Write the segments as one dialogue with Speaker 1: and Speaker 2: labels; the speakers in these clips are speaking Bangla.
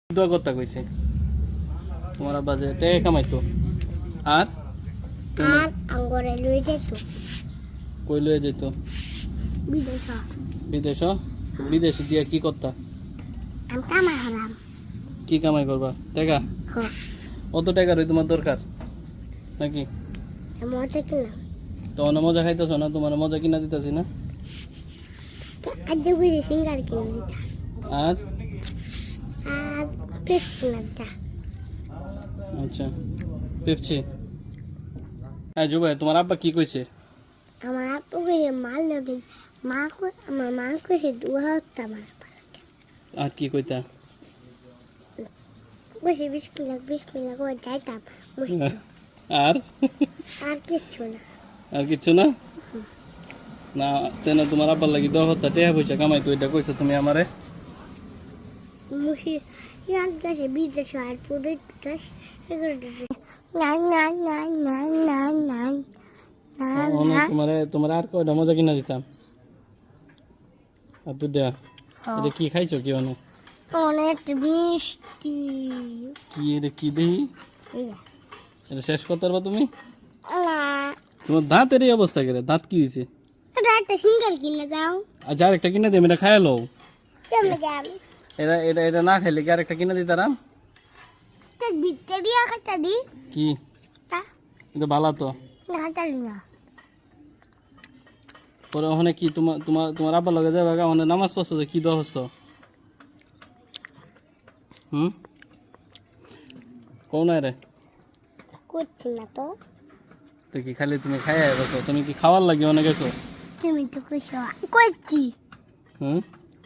Speaker 1: দোয়া করতে কইছে তোমার আব্বা যে টাকা কামাইতো আর
Speaker 2: আর আঙ্গরে লই যেত
Speaker 1: কই লয়ে যেত
Speaker 2: বিদেশ
Speaker 1: বিদেশ বিদেশে দিয়া কি করতা
Speaker 2: আমি কামাই হলাম
Speaker 1: কি কামাই করবা টাকা
Speaker 2: হ
Speaker 1: অত টাকারই তোমার দরকার নাকি
Speaker 2: মজা কিনা
Speaker 1: তো অন্য মজা খাইতেছ না তোমার মজা কিনা দিতেছি না
Speaker 2: আজ বুঝি সিঙ্গার কিনে দিতা
Speaker 1: আর
Speaker 2: আর পেস কিনা দিতা
Speaker 1: আচ্ছা পেপসি হ্যাঁ জুবাই তোমার আব্বা কি কইছে
Speaker 2: আমার আপু কইছে মাল লগে আমার মা কইছে দুয়া হত্যা আমার
Speaker 1: আর কি কইতা
Speaker 2: কইছে বিসমিল্লাহ করে যাইতাম
Speaker 1: আর
Speaker 2: আর কিচ্ছু না
Speaker 1: আর কিছু না না তেন তোমার আব্বার লাগি 10,000 টাকা পয়সা কামাই তো এটা কইছো তুমি আমারে
Speaker 2: মুশি ইয়ার দেশে বিদেশে আর পুরো দেশ এগুলো না না না না না না না
Speaker 1: তোমার আর কয়টা মজা কিনা দিতাম আর তুই দেয়া এটা কি খাইছো কি অনেক
Speaker 2: অনেক মিষ্টি
Speaker 1: কি এটা কি দেহি এটা শেষ করতে পারবা তুমি তোমার দাঁতের এই অবস্থা করে দাঁত কি হয়েছে
Speaker 2: একটা সিঙ্গার কিনে দাও
Speaker 1: আর যার একটা কিনে দিই এটা খাইয়া লও
Speaker 2: কেমন গেল
Speaker 1: এটা এটা এটা না খাইলে কি আর একটা কিনে দিতারাম
Speaker 2: তোর ভিক্টোরিয়া খাতা দি
Speaker 1: কি
Speaker 2: তা
Speaker 1: এটা ভালো তো
Speaker 2: খাতালি না
Speaker 1: পরে ওখানে কি তোমার তোমার তোমার আব্বার লগে যাবে ওখানে নামাজ পড়ছো যে কি দহস কোন রে
Speaker 2: করছি না তো
Speaker 1: তো কি খালি তুমি খাইয়া গেছো তুমি কি খাওয়ার লাগে অনেক গেছো
Speaker 2: তুমি তো কইছো করছি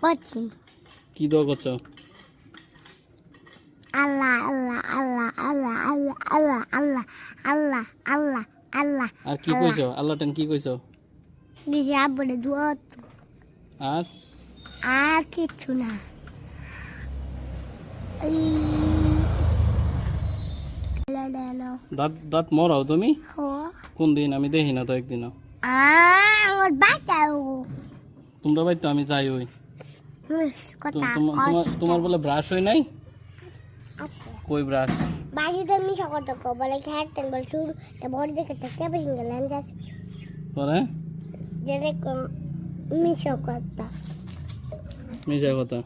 Speaker 2: করছি
Speaker 1: কি দোয়া করছো
Speaker 2: আল্লাহ আল্লাহ আল্লাহ আল্লাহ আল্লাহ আল্লাহ আল্লাহ আল্লাহ আল্লাহ
Speaker 1: আর কি কইছো আল্লাহ টেন কি কইছো
Speaker 2: দিছে আব্বুরে দুয়া
Speaker 1: আর
Speaker 2: আর কিচ্ছু না
Speaker 1: দাঁত দাঁত মরাও তুমি
Speaker 2: হো
Speaker 1: কোন দিন আমি দেখি না তো একদিনও
Speaker 2: আমার বাচ্চাও
Speaker 1: তোমরা ভাই তো আমি যাই ওই
Speaker 2: কথা
Speaker 1: তোমার বলে ব্রাশ হই নাই কই ব্রাশ
Speaker 2: বাড়িতে মিশা কত বলে খেয়ারতেন বলে শুরু ভোর দেখে টেকে বেশি গেলেন যাস
Speaker 1: পরে
Speaker 2: যেরকম মিশা কথা
Speaker 1: মিশা কথা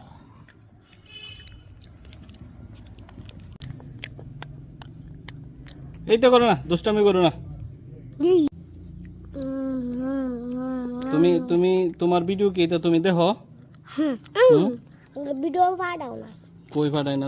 Speaker 1: এই তো করো না দুষ্টামি করো না তুমি তুমি তোমার ভিডিও কি এটা তুমি দেখো
Speaker 2: ভিডিও পাঠাও না
Speaker 1: কই ফাটাই না